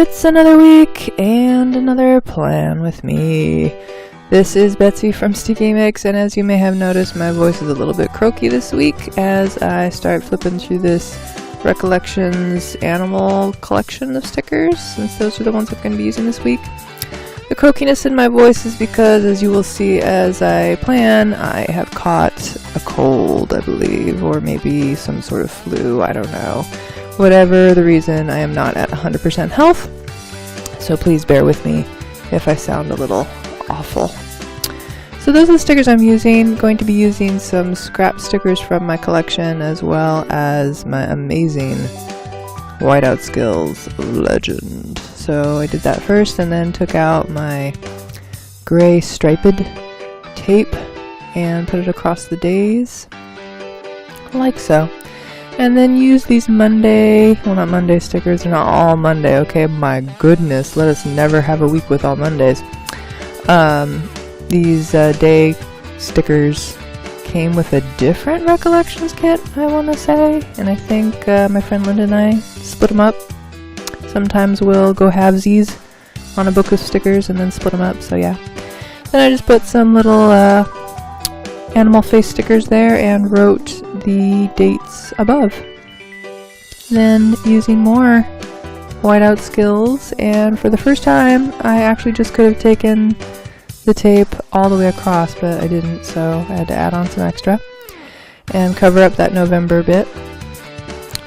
It's another week and another plan with me. This is Betsy from Sticky Mix, and as you may have noticed, my voice is a little bit croaky this week as I start flipping through this Recollections animal collection of stickers, since those are the ones I'm going to be using this week. The croakiness in my voice is because, as you will see as I plan, I have caught a cold, I believe, or maybe some sort of flu, I don't know. Whatever the reason, I am not at 100% health, so please bear with me if I sound a little awful. So those are the stickers I'm using. Going to be using some scrap stickers from my collection, as well as my amazing Whiteout Skills Legend. So I did that first, and then took out my gray striped tape and put it across the days, like so. And then use these Monday, well, not Monday stickers, they're not all Monday, okay? My goodness, let us never have a week with all Mondays. These day stickers came with a different Recollections kit, I want to say. And I think my friend Linda and I split them up. Sometimes we'll go halvesies on a book of stickers and then split them up, so yeah. Then I just put some little animal face stickers there and wrote the dates above. Then using more Whiteout Skills, and for the first time I actually just could have taken the tape all the way across, but I didn't, so I had to add on some extra and cover up that November bit.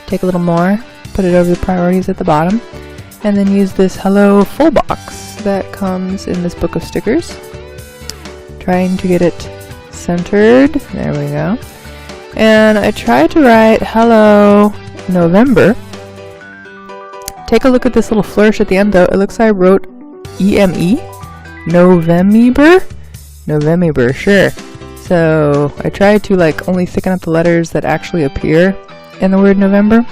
Take a little more, put it over the priorities at the bottom, and then use this Hello full box that comes in this book of stickers. Trying to get it centered. There we go. And I tried to write Hello November. Take a look at this little flourish at the end though. It looks like I wrote E-M-E. November? November, sure. So I tried to only thicken up the letters that actually appear in the word November.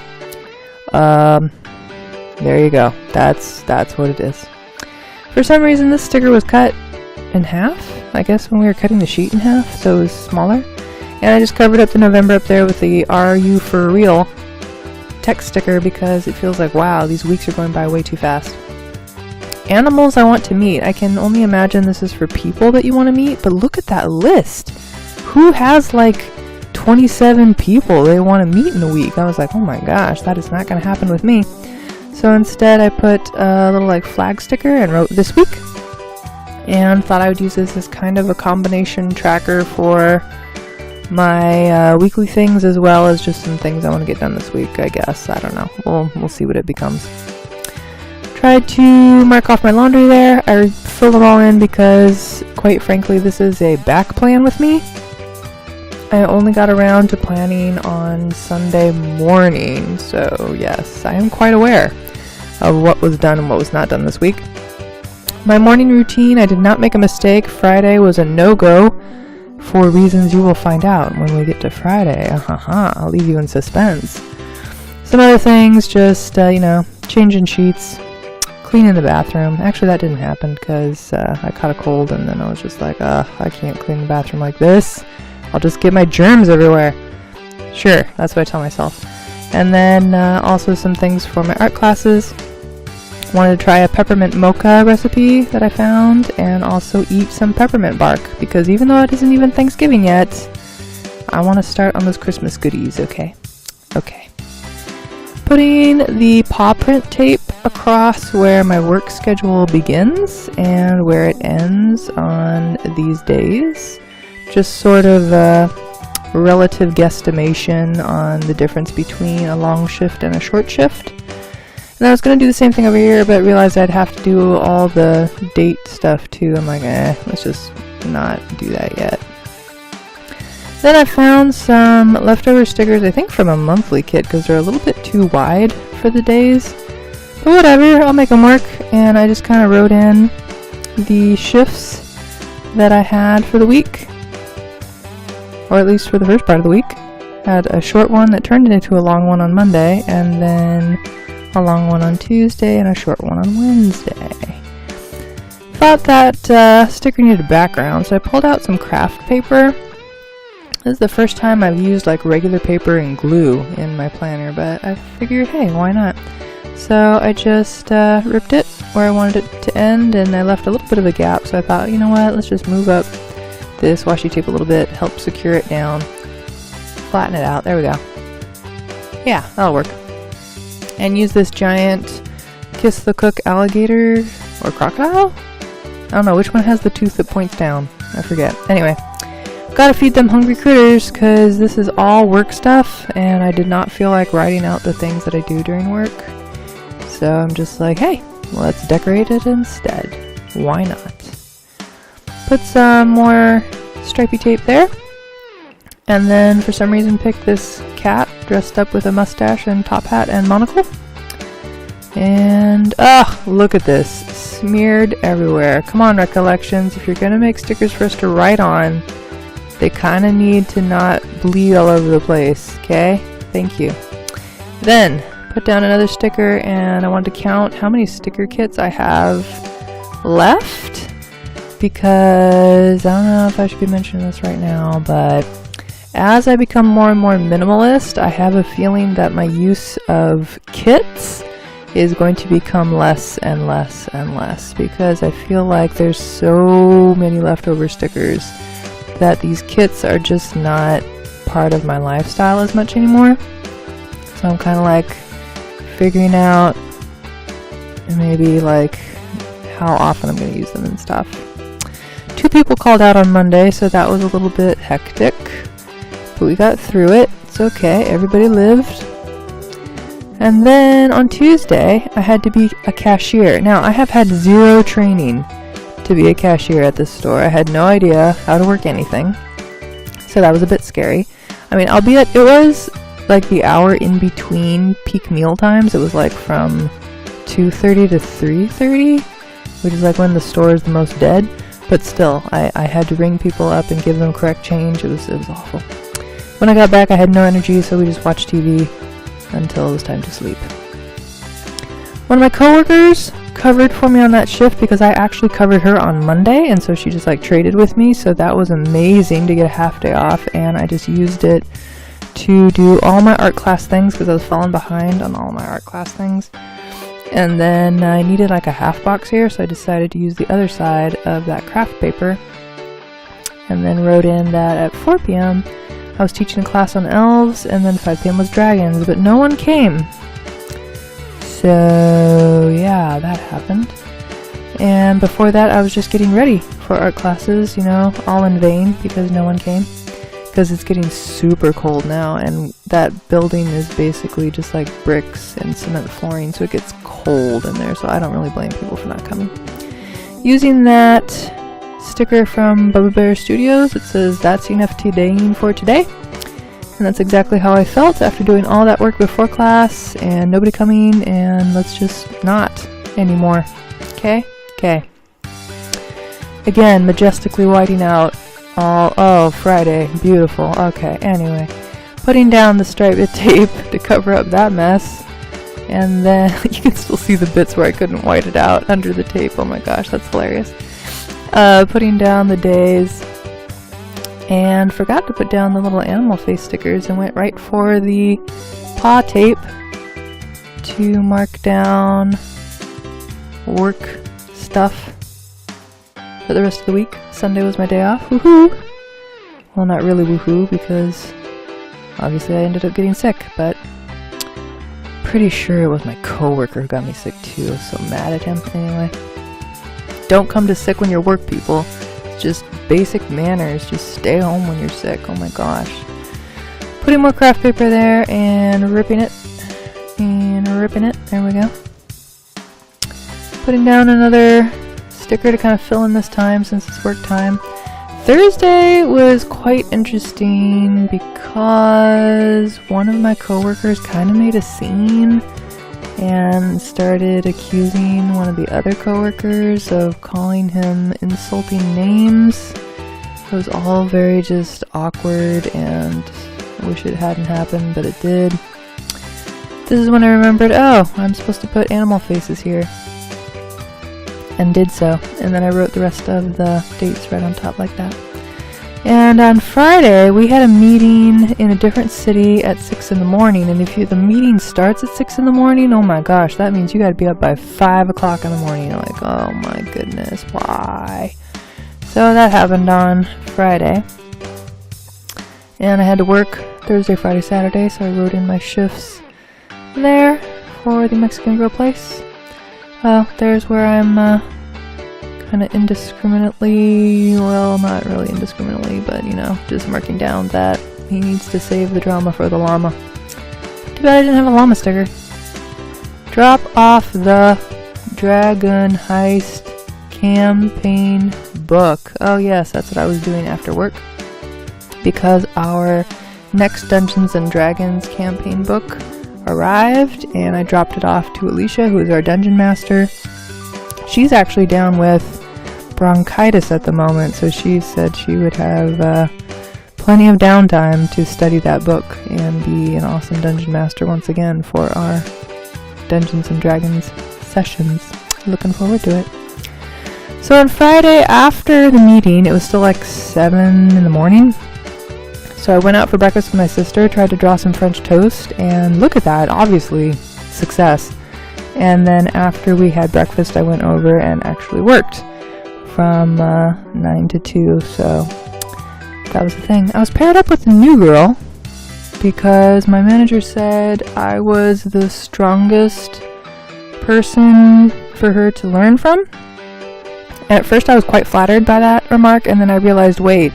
There you go. That's what it is. For some reason this sticker was cut in half, I guess when we were cutting the sheet in half, so it was smaller. And I just covered up the November up there with the Are You For Real text sticker because it feels like, wow, these weeks are going by way too fast. Animals I want to meet. I can only imagine this is for people that you want to meet, but look at that list. Who has 27 people they want to meet in a week? I was like, oh my gosh, that is not going to happen with me. So instead I put a little flag sticker and wrote this week, and thought I would use this as kind of a combination tracker for my weekly things, as well as just some things I want to get done this week, I guess. I don't know. We'll see what it becomes. Tried to mark off my laundry there. I filled it all in because, quite frankly, this is a back plan with me. I only got around to planning on Sunday morning, so yes, I am quite aware of what was done and what was not done this week. My morning routine, I did not make a mistake. Friday was a no-go for reasons you will find out when we get to Friday. I'll leave you in suspense. Some other things, just, changing sheets, cleaning the bathroom. Actually, that didn't happen because I caught a cold, and then I was just like, I can't clean the bathroom like this. I'll just get my germs everywhere. Sure, that's what I tell myself. And then also some things for my art classes. Wanted to try a peppermint mocha recipe that I found, and also eat some peppermint bark, because even though it isn't even Thanksgiving yet, I want to start on those Christmas goodies, okay? Okay. Putting the paw print tape across where my work schedule begins and where it ends on these days. Just sort of a relative guesstimation on the difference between a long shift and a short shift. And I was going to do the same thing over here, but realized I'd have to do all the date stuff too. I'm like, let's just not do that yet. Then I found some leftover stickers, I think from a monthly kit, because they're a little bit too wide for the days. But whatever, I'll make them work. And I just kind of wrote in the shifts that I had for the week, or at least for the first part of the week. Had a short one that turned into a long one on Monday, and then a long one on Tuesday, and a short one on Wednesday. Thought that sticker needed a background, so I pulled out some craft paper. This is the first time I've used regular paper and glue in my planner, but I figured, hey, why not? So I just ripped it where I wanted it to end, and I left a little bit of a gap, so I thought, you know what, let's just move up this washi tape a little bit, help secure it down, flatten it out, there we go. Yeah, that'll work. And use this giant Kiss the Cook alligator or crocodile? I don't know, which one has the tooth that points down? I forget. Anyway, gotta feed them hungry critters because this is all work stuff and I did not feel like writing out the things that I do during work. So I'm just like, hey, let's decorate it instead. Why not? Put some more stripy tape there. And then for some reason pick this cat dressed up with a mustache and top hat and monocle. And, look at this. Smeared everywhere. Come on, Recollections. If you're going to make stickers for us to write on, they kind of need to not bleed all over the place, okay? Thank you. Then, put down another sticker, and I wanted to count how many sticker kits I have left, because I don't know if I should be mentioning this right now, but as I become more and more minimalist, I have a feeling that my use of kits is going to become less and less and less, because I feel like there's so many leftover stickers that these kits are just not part of my lifestyle as much anymore. So I'm kind of like figuring out maybe like how often I'm going to use them and stuff. 2 people called out on Monday, so that was a little bit hectic, but we got through it. It's okay, everybody lived. And then on Tuesday, I had to be a cashier. Now, I have had 0 training to be a cashier at this store. I had no idea how to work anything, so that was a bit scary. I mean, albeit it was like the hour in between peak meal times. It was like from 2:30 to 3:30, which is like when the store is the most dead. But still, I had to ring people up and give them correct change. It was awful. When I got back, I had no energy, so we just watched TV until it was time to sleep. One of my coworkers covered for me on that shift because I actually covered her on Monday, and so she just like traded with me, so that was amazing to get a half day off, and I just used it to do all my art class things because I was falling behind on all my art class things. And then I needed like a half box here, so I decided to use the other side of that craft paper, and then wrote in that at 4 p.m. I was teaching a class on elves, and then 5 p.m. was dragons, but no one came. So yeah, that happened. And before that, I was just getting ready for art classes, you know, all in vain because no one came. Because it's getting super cold now, and that building is basically just like bricks and cement flooring, so it gets cold in there, so I don't really blame people for not coming. Using that sticker from Bubba Bear Studios, it says, "That's enough today for today." And that's exactly how I felt after doing all that work before class and nobody coming, and let's just not anymore. Okay? Okay. Again, majestically whiting out all, oh, Friday, beautiful. Okay, anyway. Putting down the striped tape to cover up that mess. And then you can still see the bits where I couldn't white it out under the tape. Oh my gosh, that's hilarious. Putting down the days, and forgot to put down the little animal face stickers and went right for the paw tape to mark down work stuff for the rest of the week. Sunday was my day off. Woohoo! Well, not really woohoo, because obviously I ended up getting sick, but pretty sure it was my coworker who got me sick too. I was so mad at him. Anyway, don't come to sick when you're work, people. It's just basic manners. Just stay home when you're sick. Oh my gosh. Putting more craft paper there and ripping it. And ripping it. There we go. Putting down another sticker to kind of fill in this time since it's work time. Thursday was quite interesting because one of my coworkers kind of made a scene and started accusing one of the other coworkers of calling him insulting names. It was all very just awkward, and I wish it hadn't happened, but it did. This is when I remembered, oh, I'm supposed to put animal faces here. And did so. And then I wrote the rest of the dates right on top like that. And on Friday, we had a meeting in a different city at 6 in the morning. And if the meeting starts at 6 in the morning, oh my gosh, that means you gotta be up by 5 o'clock in the morning. You're like, oh my goodness, why? So that happened on Friday. And I had to work Thursday, Friday, Saturday, so I wrote in my shifts there for the Mexican grill place. Well, there's where I'm kind of indiscriminately, well, not really indiscriminately, but you know, just marking down that he needs to save the drama for the llama. Too bad I didn't have a llama sticker. Drop off the Dragon Heist campaign book. Oh yes, that's what I was doing after work, because our next Dungeons and Dragons campaign book arrived, and I dropped it off to Alicia, who is our dungeon master. She's actually down with bronchitis at the moment, so she said she would have plenty of downtime to study that book and be an awesome dungeon master once again for our Dungeons and Dragons sessions. Looking forward to it. So on Friday after the meeting, it was still like 7 in the morning. So I went out for breakfast with my sister, tried to draw some French toast, and look at that, obviously success. And then after we had breakfast, I went over and actually worked from 9 to 2, so that was the thing. I was paired up with a new girl because my manager said I was the strongest person for her to learn from. At first I was quite flattered by that remark, and then I realized, wait,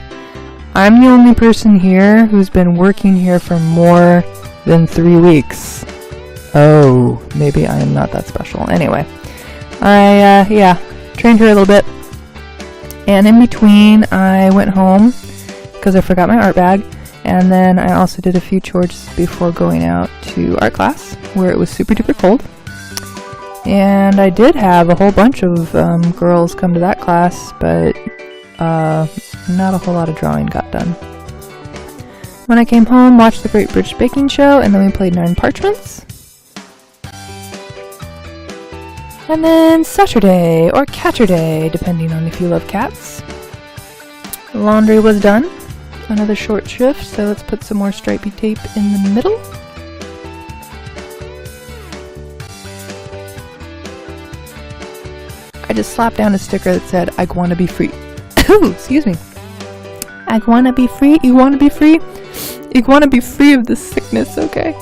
I'm the only person here who's been working here for more than 3 weeks. Oh, maybe I am not that special. Anyway, I trained her a little bit. And in between, I went home because I forgot my art bag, and then I also did a few chores before going out to art class, where it was super duper cold. And I did have a whole bunch of girls come to that class, but not a whole lot of drawing got done. When I came home, watched the Great British Baking Show, and then we played 9 Parchments. And then Saturday, or Catcher Day, depending on if you love cats. Laundry was done. Another short shift, so let's put some more stripy tape in the middle. I just slapped down a sticker that said, I wanna be free. Excuse me. I wanna be free? You wanna be free? You wanna be free of this sickness, okay?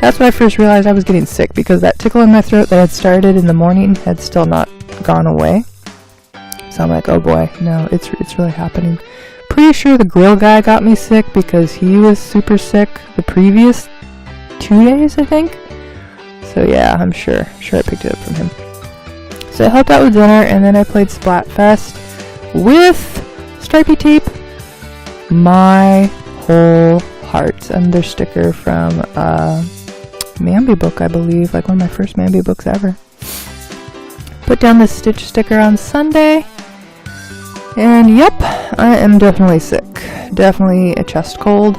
That's when I first realized I was getting sick, because that tickle in my throat that had started in the morning had still not gone away. So I'm like, oh boy, no, it's really happening. Pretty sure the grill guy got me sick because he was super sick the previous 2 days, I think. So yeah, I'm sure I picked it up from him. So I helped out with dinner, and then I played Splatfest with stripy tape. My whole heart. Another sticker from Mambi book, I believe, like one of my first Mambi books ever. Put down this Stitch sticker on Sunday, and yep, I am definitely sick. Definitely a chest cold.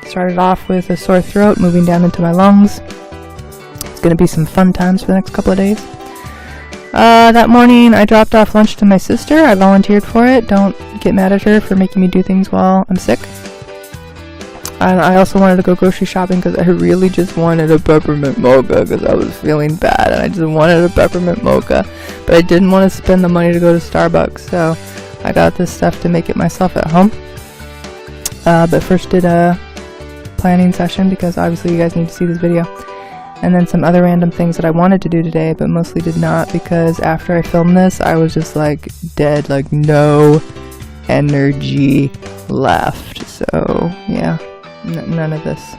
Started off with a sore throat, moving down into my lungs. It's gonna be some fun times for the next couple of days. That morning I dropped off lunch to my sister. I volunteered for it. Don't get mad at her for making me do things while I'm sick. I also wanted to go grocery shopping because I really just wanted a peppermint mocha because I was feeling bad, and I just wanted a peppermint mocha, but I didn't want to spend the money to go to Starbucks, so I got this stuff to make it myself at home. But first did a planning session, because obviously you guys need to see this video, and then some other random things that I wanted to do today but mostly did not, because after I filmed this I was just like dead, like no energy left. So yeah, none of this.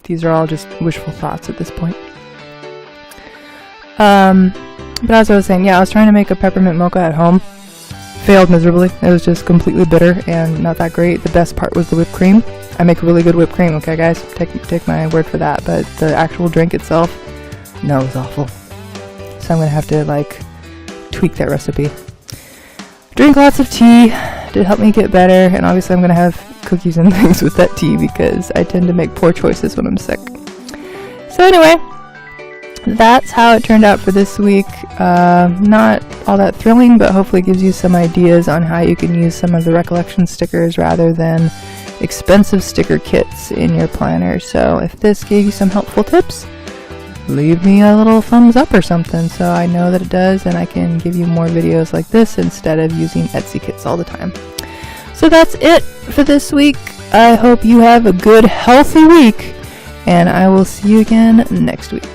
These are all just wishful thoughts at this point. But as I was saying, yeah, I was trying to make a peppermint mocha at home. Failed miserably. It was just completely bitter and not that great. The best part was the whipped cream. I make really good whipped cream, okay guys? Take my word for that. But the actual drink itself, no, it was awful. So I'm gonna have to like tweak that recipe. Drink lots of tea to help me get better, and obviously I'm gonna have cookies and things with that tea because I tend to make poor choices when I'm sick. So anyway, that's how it turned out for this week. Not all that thrilling, but hopefully gives you some ideas on how you can use some of the Recollection stickers rather than expensive sticker kits in your planner. So if this gave you some helpful tips, leave me a little thumbs up or something so I know that it does, and I can give you more videos like this instead of using Etsy kits all the time. So that's it for this week. I hope you have a good, healthy week, and I will see you again next week.